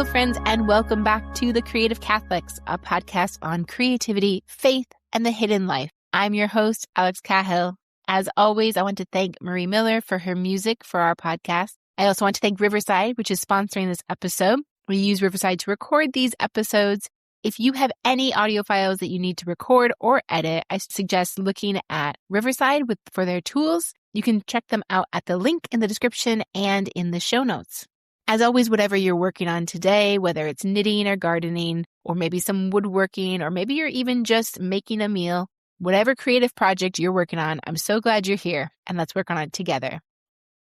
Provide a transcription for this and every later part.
friends, and welcome back to The Creative Catholics, a podcast on creativity, faith, and the hidden life. I'm your host, Alex Cahill. As always, I want to thank Marie Miller for her music for our podcast. I also want to thank Riverside, which is sponsoring this episode. We use Riverside to record these episodes. If you have any audio files that you need to record or edit, I suggest looking at Riverside for their tools. You can check them out at the link in the description and in the show notes. As always, whatever you're working on today, whether it's knitting or gardening, or maybe some woodworking, or maybe you're even just making a meal, whatever creative project you're working on, I'm so glad you're here, and let's work on it together.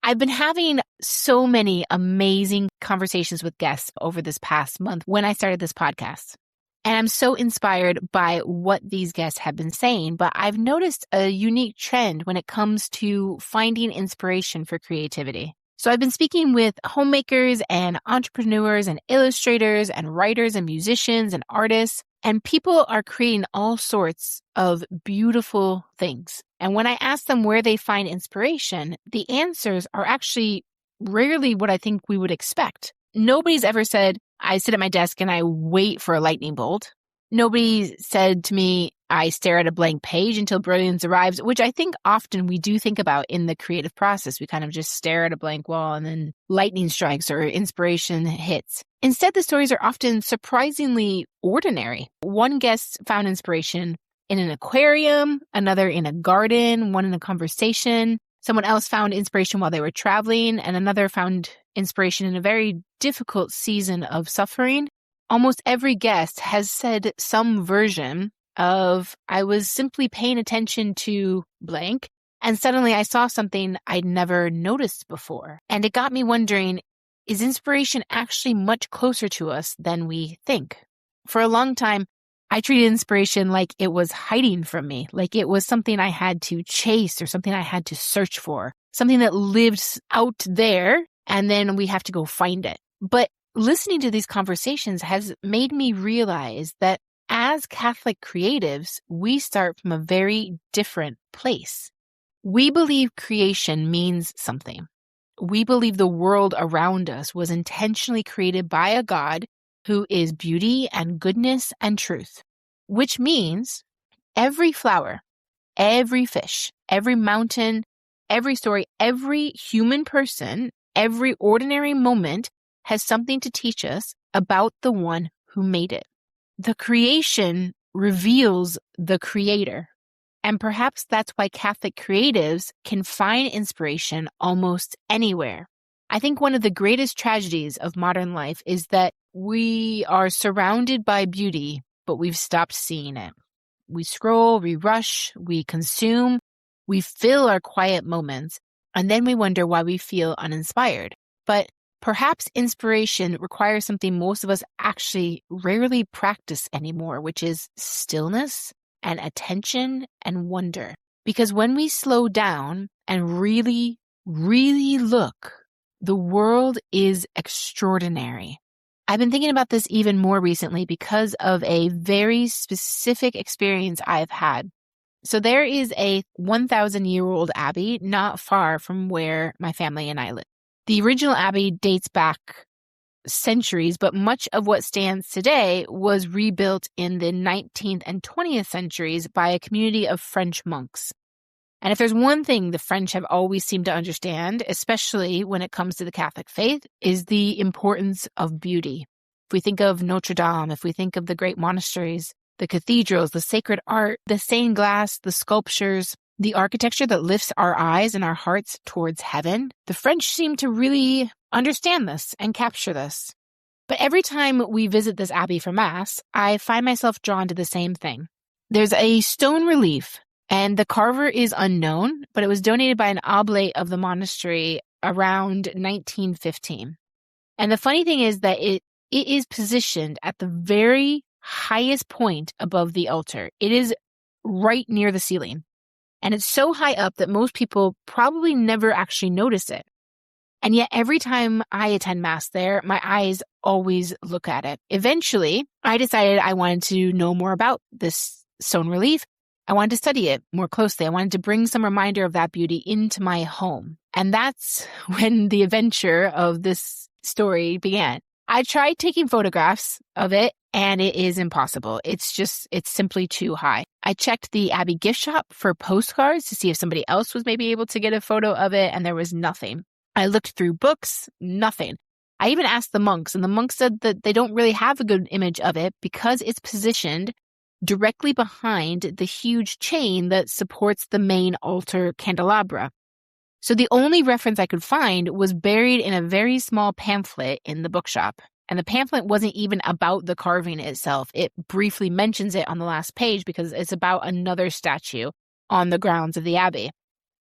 I've been having so many amazing conversations with guests over this past month when I started this podcast. And I'm so inspired by what these guests have been saying, but I've noticed a unique trend when it comes to finding inspiration for creativity. So I've been speaking with homemakers and entrepreneurs and illustrators and writers and musicians and artists, and people are creating all sorts of beautiful things. And when I ask them where they find inspiration, the answers are actually rarely what I think we would expect. Nobody's ever said, I sit at my desk and I wait for a lightning bolt. Nobody said to me, I stare at a blank page until brilliance arrives, which I think often we do think about in the creative process. We kind of just stare at a blank wall and then lightning strikes or inspiration hits. Instead, the stories are often surprisingly ordinary. One guest found inspiration in an aquarium, another in a garden, one in a conversation. Someone else found inspiration while they were traveling, and another found inspiration in a very difficult season of suffering. Almost every guest has said some version of, I was simply paying attention to blank, and suddenly I saw something I'd never noticed before. And it got me wondering, is inspiration actually much closer to us than we think? For a long time, I treated inspiration like it was hiding from me, like it was something I had to chase or something I had to search for, something that lived out there, and then we have to go find it. But listening to these conversations has made me realize that as Catholic creatives, we start from a very different place. We believe creation means something. We believe the world around us was intentionally created by a God who is beauty and goodness and truth, which means every flower, every fish, every mountain, every story, every human person, every ordinary moment has something to teach us about the one who made it. The creation reveals the creator. And perhaps that's why Catholic creatives can find inspiration almost anywhere. I think one of the greatest tragedies of modern life is that we are surrounded by beauty, but we've stopped seeing it. We scroll, we rush, we consume, we fill our quiet moments, and then we wonder why we feel uninspired. But perhaps inspiration requires something most of us actually rarely practice anymore, which is stillness and attention and wonder. Because when we slow down and really, really look, the world is extraordinary. I've been thinking about this even more recently because of a very specific experience I've had. So there is a 1,000-year-old abbey not far from where my family and I live. The original abbey dates back centuries, but much of what stands today was rebuilt in the 19th and 20th centuries by a community of French monks. And if there's one thing the French have always seemed to understand, especially when it comes to the Catholic faith, is the importance of beauty. If we think of Notre Dame, if we think of the great monasteries, the cathedrals, the sacred art, the stained glass, the sculptures, the architecture that lifts our eyes and our hearts towards heaven, the French seem to really understand this and capture this. But every time we visit this abbey for Mass, I find myself drawn to the same thing. There's a stone relief, and the carver is unknown, but it was donated by an oblate of the monastery around 1915. And the funny thing is that it is positioned at the very highest point above the altar. It is right near the ceiling. And it's so high up that most people probably never actually notice it. And yet every time I attend Mass there, my eyes always look at it. Eventually, I decided I wanted to know more about this stone relief. I wanted to study it more closely. I wanted to bring some reminder of that beauty into my home. And that's when the adventure of this story began. I tried taking photographs of it and it is impossible. It's simply too high. I checked the Abbey gift shop for postcards to see if somebody else was maybe able to get a photo of it, and there was nothing. I looked through books, nothing. I even asked the monks, and the monks said that they don't really have a good image of it because it's positioned directly behind the huge chain that supports the main altar candelabra. So the only reference I could find was buried in a very small pamphlet in the bookshop. And the pamphlet wasn't even about the carving itself. It briefly mentions it on the last page because it's about another statue on the grounds of the abbey.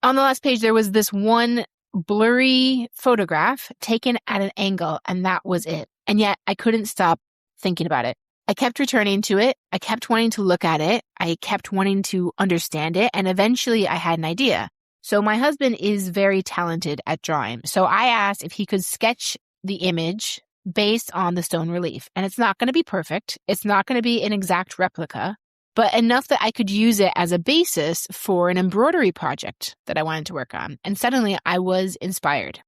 On the last page, there was this one blurry photograph taken at an angle, and that was it. And yet I couldn't stop thinking about it. I kept returning to it. I kept wanting to look at it. I kept wanting to understand it. And eventually I had an idea. So my husband is very talented at drawing. So I asked if he could sketch the image based on the stone relief. And it's not going to be perfect. It's not going to be an exact replica, but enough that I could use it as a basis for an embroidery project that I wanted to work on. And suddenly I was inspired.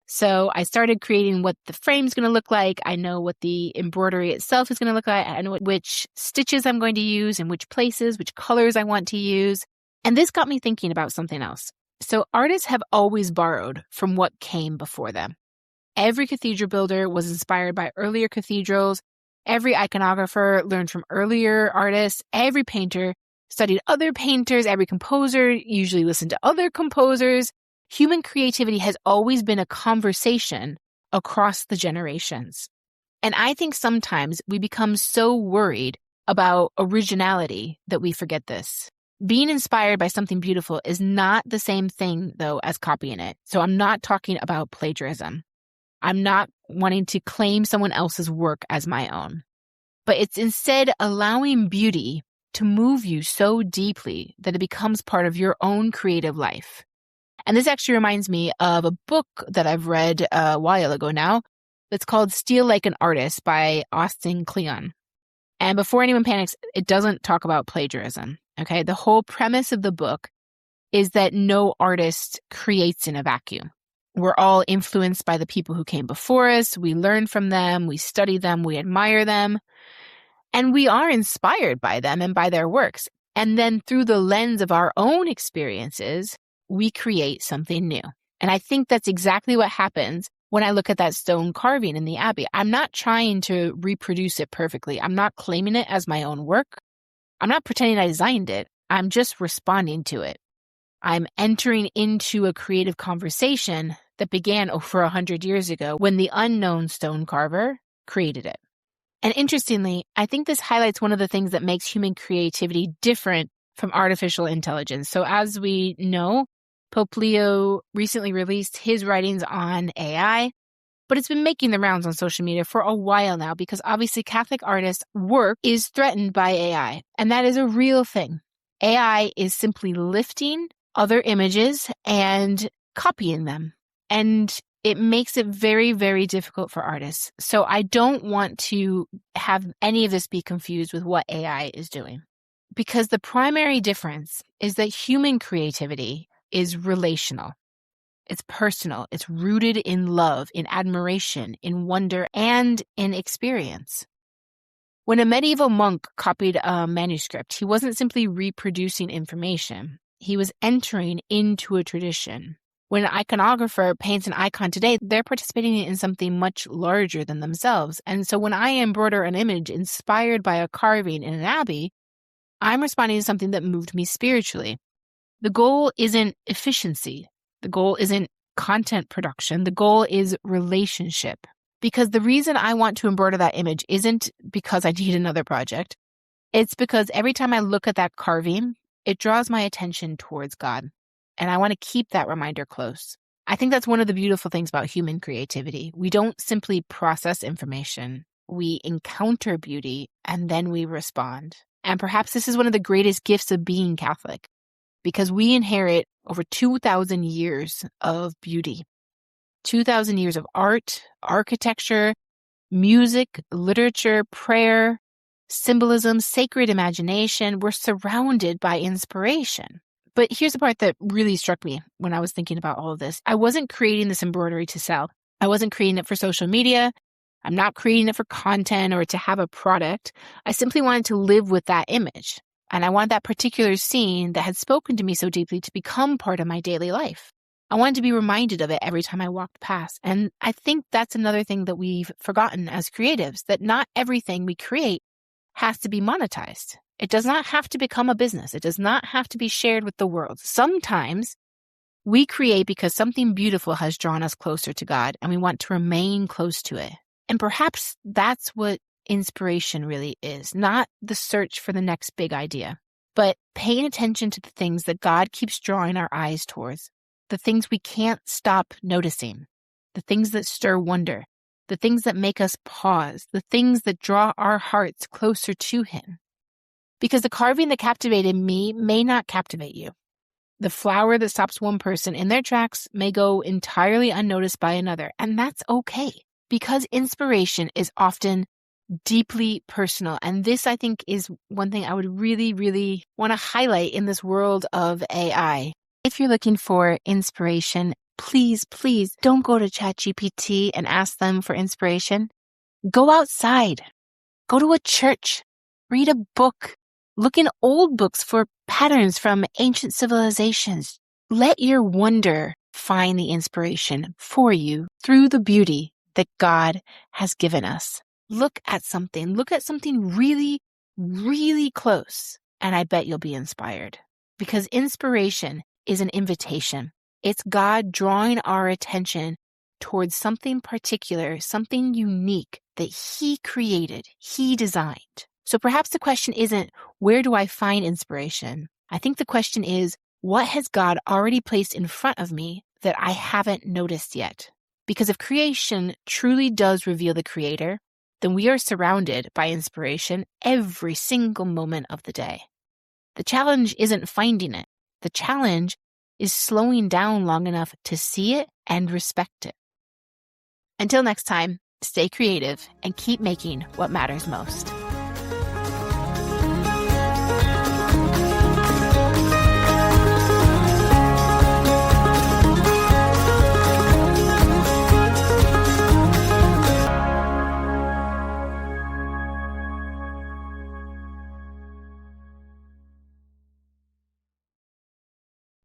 So I started creating what the frame's going to look like. I know what the embroidery itself is going to look like. I know which stitches I'm going to use and which places, which colors I want to use. And this got me thinking about something else. So artists have always borrowed from what came before them. Every cathedral builder was inspired by earlier cathedrals. Every iconographer learned from earlier artists. Every painter studied other painters. Every composer usually listened to other composers. Human creativity has always been a conversation across the generations. And I think sometimes we become so worried about originality that we forget this. Being inspired by something beautiful is not the same thing, though, as copying it. So I'm not talking about plagiarism. I'm not wanting to claim someone else's work as my own. But it's instead allowing beauty to move you so deeply that it becomes part of your own creative life. And this actually reminds me of a book that I've read a while ago now that's called Steal Like an Artist by Austin Kleon. And before anyone panics, it doesn't talk about plagiarism. Okay, the whole premise of the book is that no artist creates in a vacuum. We're all influenced by the people who came before us. We learn from them, we study them, we admire them, and we are inspired by them and by their works. And then through the lens of our own experiences, we create something new. And I think that's exactly what happens when I look at that stone carving in the abbey. I'm not trying to reproduce it perfectly. I'm not claiming it as my own work. I'm not pretending I designed it. I'm just responding to it. I'm entering into a creative conversation that began over 100 years ago when the unknown stone carver created it. And interestingly, I think this highlights one of the things that makes human creativity different from artificial intelligence. So as we know, Pope Leo recently released his writings on AI, but it's been making the rounds on social media for a while now because obviously Catholic artists' work is threatened by AI, and that is a real thing. AI is simply lifting other images and copying them, and it makes it very, very difficult for artists. So I don't want to have any of this be confused with what AI is doing, because the primary difference is that human creativity is relational. It's personal. It's rooted in love, in admiration, in wonder, and in experience. When a medieval monk copied a manuscript, he wasn't simply reproducing information. He was entering into a tradition. When an iconographer paints an icon today, they're participating in something much larger than themselves. And so when I embroider an image inspired by a carving in an abbey, I'm responding to something that moved me spiritually. The goal isn't efficiency. The goal isn't content production. The goal is relationship. Because the reason I want to embroider that image isn't because I need another project. It's because every time I look at that carving, it draws my attention towards God. And I want to keep that reminder close. I think that's one of the beautiful things about human creativity. We don't simply process information. We encounter beauty and then we respond. And perhaps this is one of the greatest gifts of being Catholic, because we inherit over 2,000 years of beauty, 2,000 years of art, architecture, music, literature, prayer, symbolism, sacred imagination. We're surrounded by inspiration. But here's the part that really struck me when I was thinking about all of this. I wasn't creating this embroidery to sell. I wasn't creating it for social media. I'm not creating it for content or to have a product. I simply wanted to live with that image. And I want that particular scene that had spoken to me so deeply to become part of my daily life. I wanted to be reminded of it every time I walked past. And I think that's another thing that we've forgotten as creatives, that not everything we create has to be monetized. It does not have to become a business. It does not have to be shared with the world. Sometimes we create because something beautiful has drawn us closer to God and we want to remain close to it. And perhaps that's what inspiration really is, not the search for the next big idea, but paying attention to the things that God keeps drawing our eyes towards, the things we can't stop noticing, the things that stir wonder, the things that make us pause, the things that draw our hearts closer to Him. Because the carving that captivated me may not captivate you. The flower that stops one person in their tracks may go entirely unnoticed by another, and that's okay, because inspiration is often deeply personal. And this, I think, is one thing I would really, really want to highlight in this world of AI. If you're looking for inspiration, please don't go to ChatGPT and ask them for inspiration. Go outside. Go to a church. Read a book. Look in old books for patterns from ancient civilizations. Let your wonder find the inspiration for you through the beauty that God has given us. Look at something really, really close, and I bet you'll be inspired. Because inspiration is an invitation. It's God drawing our attention towards something particular, something unique that He created, He designed. So perhaps the question isn't, where do I find inspiration? I think the question is, what has God already placed in front of me that I haven't noticed yet? Because if creation truly does reveal the Creator, then we are surrounded by inspiration every single moment of the day. The challenge isn't finding it. The challenge is slowing down long enough to see it and respect it. Until next time, stay creative and keep making what matters most.